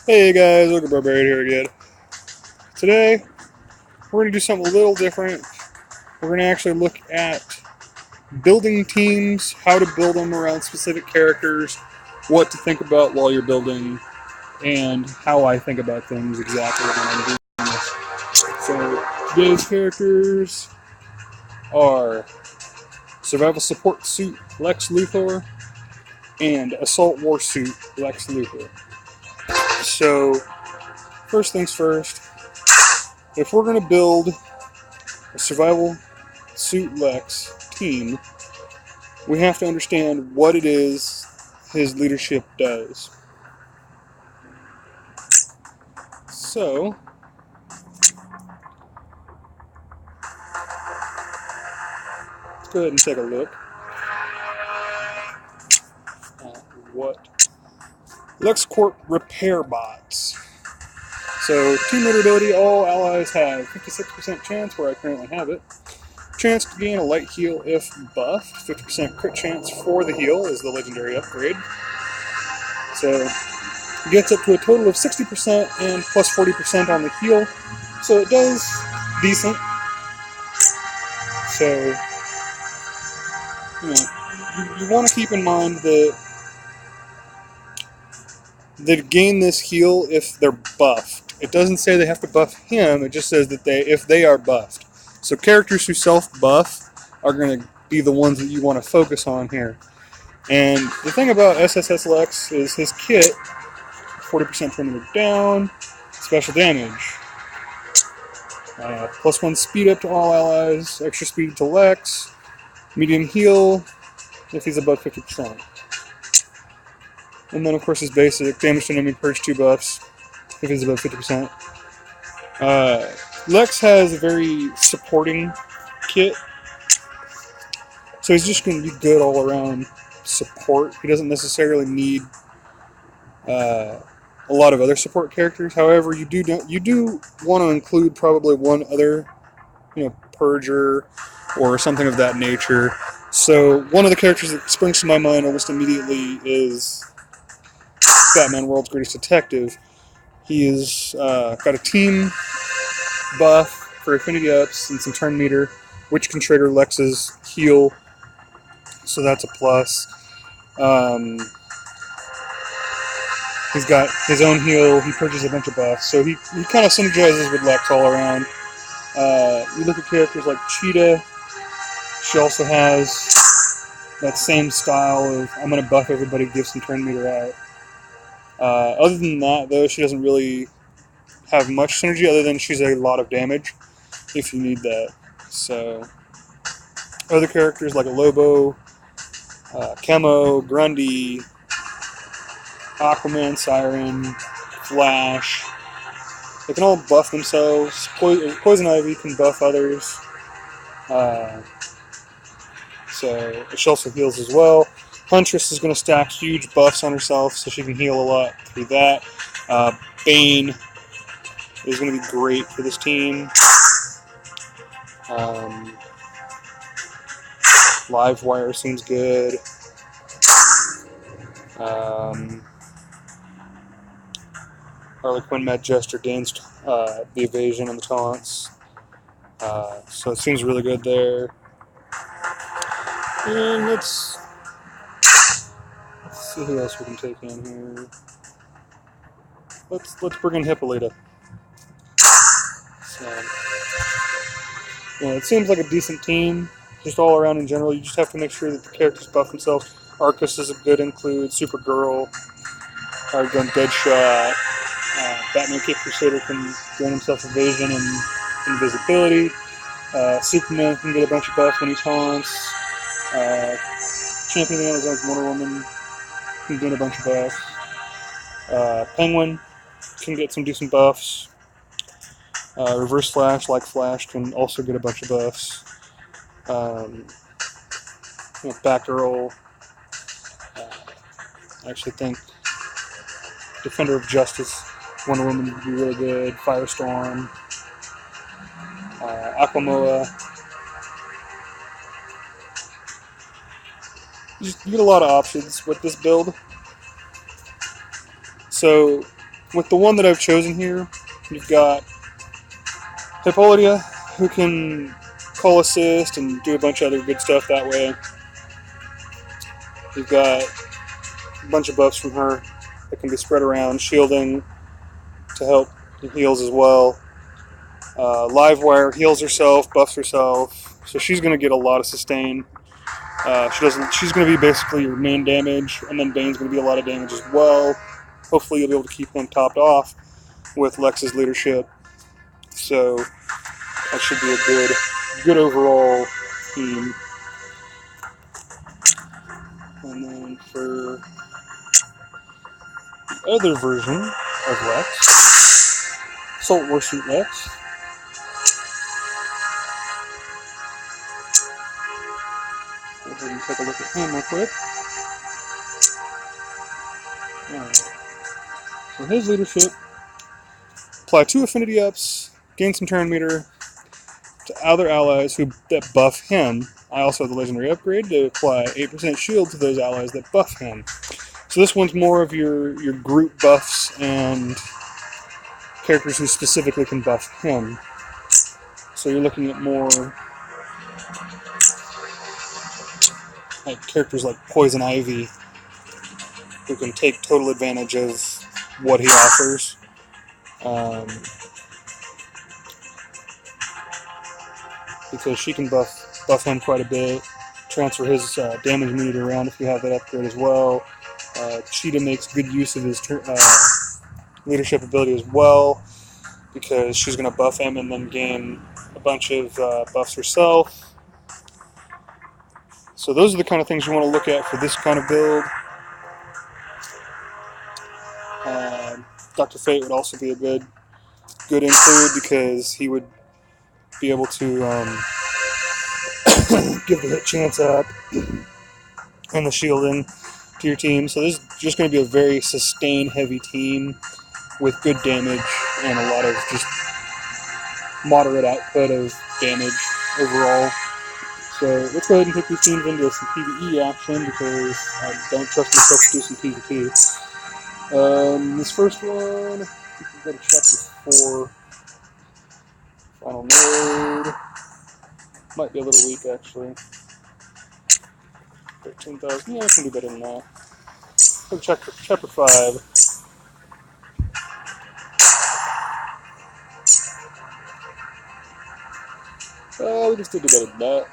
Hey guys, OgreBarberian here again. Today, we're going to do something a little different. We're going to actually look at building teams, how to build them around specific characters, what to think about while you're building, and how I think about things exactly when I'm doing this. So, today's characters are Survival Support Suit Lex Luthor and Assault War Suit Lex Luthor. So, first things first, if we're going to build a Survival Suit Lex team, we have to understand what it is his leadership does. So, let's go ahead and take a look at what LexCorp repair bots. So, team leader ability, all allies have 56% chance, where I currently have it. Chance to gain a light heal if buffed. 50% crit chance for the heal is the legendary upgrade. So, gets up to a total of 60% and plus 40% on the heal. So it does decent. So, you want to keep in mind that they gain this heal if they're buffed. It doesn't say they have to buff him, it just says that if they are buffed. So characters who self-buff are going to be the ones that you want to focus on here. And the thing about SSS Lex is his kit, 40% perimeter down, special damage. Plus 1 speed up to all allies, extra speed to Lex, medium heal if he's above 50%. And then, of course, his basic damage to enemy purge 2 buffs if he's above 50%. Lex has a very supporting kit, so he's just going to be good all around support. He doesn't necessarily need a lot of other support characters. However, you do want to include probably one other, purger or something of that nature. So one of the characters that springs to my mind almost immediately is Batman World's Greatest Detective. He has got a team buff for affinity ups and some turn meter, which can trigger Lex's heal, so that's a plus. He's got his own heal, he purchases a bunch of buffs, so he kind of synergizes with Lex all around. You look at characters like Cheetah, she also has that same style of, I'm going to buff everybody, give some turn meter out. Other than that, though, she doesn't really have much synergy, other than she's a lot of damage if you need that. So, other characters like a Lobo, Chemo, Grundy, Aquaman, Siren, Flash, they can all buff themselves. Poison Ivy can buff others. So she also heals as well. Huntress is going to stack huge buffs on herself, so she can heal a lot through that. Bane is going to be great for this team. Livewire seems good. Harley Quinn Mad Jester gains the evasion and the taunts. So it seems really good there. And let's see who else we can take in here. Let's bring in Hippolyta. So, it seems like a decent team, just all around in general. You just have to make sure that the characters buff themselves. Arcus is a good include. Supergirl, Hard Gun, Deadshot. Batman Cape Crusader can gain himself evasion and invisibility. Superman can get a bunch of buffs when he taunts. Champion of the Amazon's Wonder Woman can gain a bunch of buffs. Penguin can get some decent buffs. Reverse Flash, like Flash, can also get a bunch of buffs. Batgirl. I actually think Defender of Justice, Wonder Woman would be really good. Firestorm. Aquamoa. You get a lot of options with this build. So with the one that I've chosen here, you've got Hippolyta, who can call assist and do a bunch of other good stuff that way. You've got a bunch of buffs from her that can be spread around, shielding to help and heals as well. Livewire heals herself, buffs herself, so she's going to get a lot of sustain. She's going to be basically your main damage, and then Bane's going to be a lot of damage as well. Hopefully you'll be able to keep him topped off with Lex's leadership. So that should be a good overall team. And then for the other version of Lex, Salt Warsuit Lex, go ahead and take a look at him real quick. Alright. So his leadership, apply 2 affinity ups, gain some turn meter to other allies that buff him. I also have the legendary upgrade to apply 8% shield to those allies that buff him. So this one's more of your group buffs and characters who specifically can buff him. So you're looking at more like characters like Poison Ivy, who can take total advantage of what he offers. Because she can buff him quite a bit, transfer his damage meter around if you have that upgrade as well. Cheetah makes good use of his leadership ability as well, because she's going to buff him and then gain a bunch of buffs herself. So those are the kind of things you want to look at for this kind of build. Dr. Fate would also be a good include, because he would be able to give the hit chance up and the shielding to your team. So this is just going to be a very sustain heavy team with good damage and a lot of just moderate output of damage overall. So let's go ahead and put these teams into some PvE action, because I don't trust myself to do some PvP. This first one, I think we'll go to chapter 4. Final node. Might be a little weak, actually. 13,000. Yeah, I can do better than that. Go to chapter 5. We can still do better than that.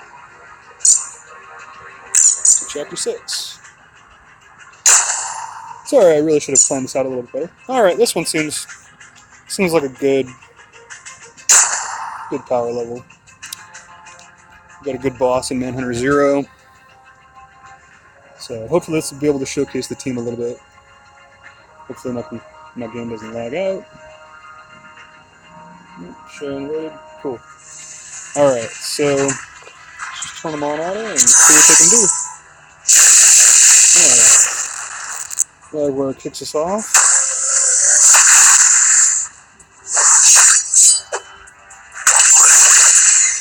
So chapter 6. Sorry, I really should have planned this out a little bit better. Alright, this one seems like a good power level. Got a good boss in Manhunter 0. So hopefully this will be able to showcase the team a little bit. Hopefully my game doesn't lag out. Showing loaded. Cool. Alright, so just turn them on auto and see what they can do. Alright. Where it kicks us off.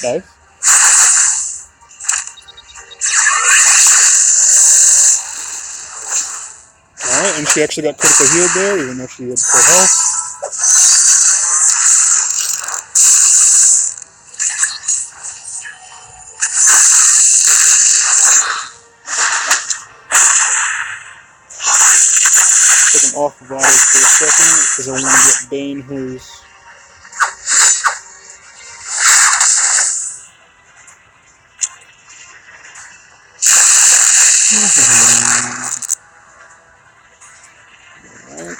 Dive. Alright, and she actually got critical healed there, even though she had full health. Took him off of auto for a second, because I want to get Bane his... Alright.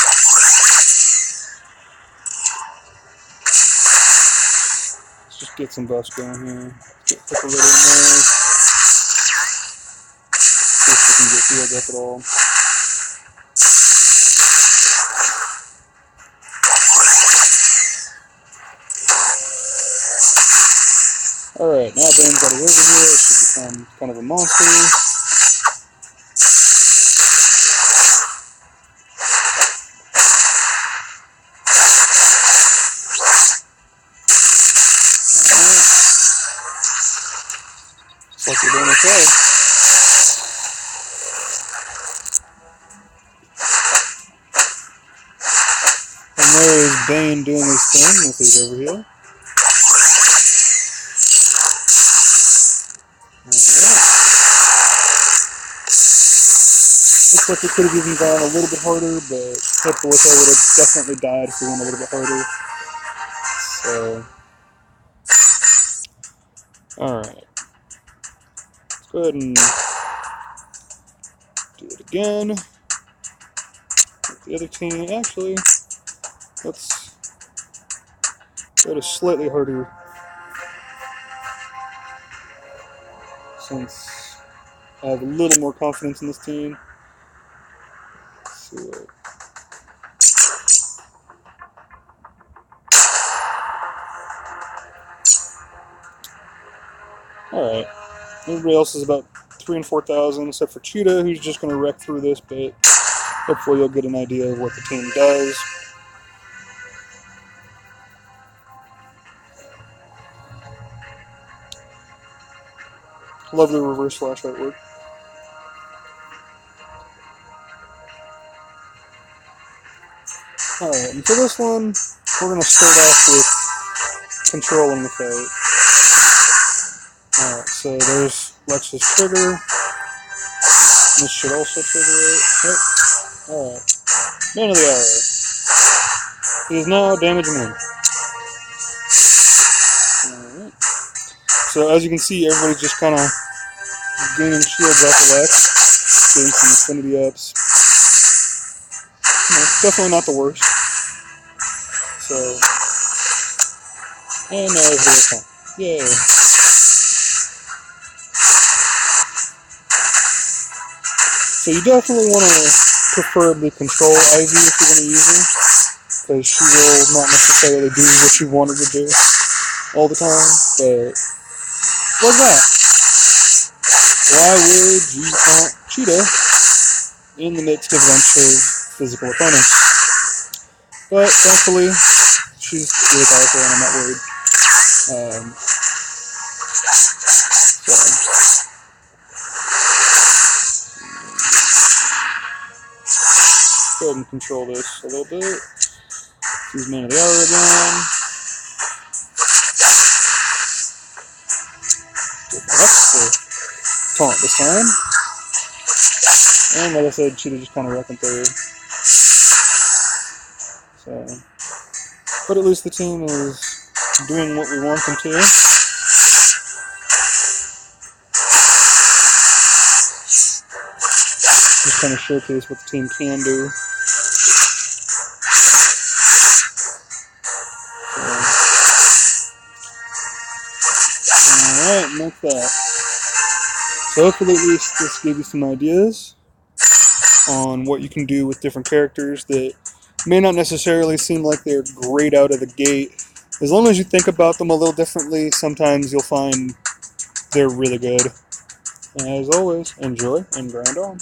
Let's just get some buffs going here. Get a little in there. See if we can get healed up at all. Alright, now Bane's got it over here. It should become kind of a monster. Looks like we're doing okay. there is Bane doing his thing with his overheal. Alright. Looks like we could have even gone a little bit harder, but Hippolyta would have definitely died if we went a little bit harder. So, alright. Let's go ahead and do it again. With the other team, actually, let's go to slightly harder, since I have a little more confidence in this team. Let's see what. Alright. Everybody else is about 3,000 and 4,000, except for Cheetah, who's just going to wreck through this, but hopefully you'll get an idea of what the team does. Lovely reverse flash artwork. Alright, and for this one, we're going to start off with controlling the fight. Alright, so there's Lex's trigger. This should also trigger it. Yep. Alright. Man of the hour. He is now damage immune. Alright. So as you can see, everybody's just kind of gaining shields off of Lex, getting some affinity ups. Definitely not the worst. So, and now everybody's fine. Yay. So you definitely want to preferably control Ivy if you're going to use her, because she will not necessarily do what you want her to do all the time, but what's that? Why would you count Cheetah in the midst of a bunch of physical opponents? But thankfully, she's really powerful and I'm not worried. Go ahead and control this a little bit. Use Man of the Hour again. For taunt this time. And like I said, Cheetah just kind of wrecking through. So, but at least the team is doing what we want them to. Just kind of showcase what the team can do. Alright, and that's that. So hopefully at least this gave you some ideas on what you can do with different characters that may not necessarily seem like they're great out of the gate. As long as you think about them a little differently, sometimes you'll find they're really good. And as always, enjoy and grind on.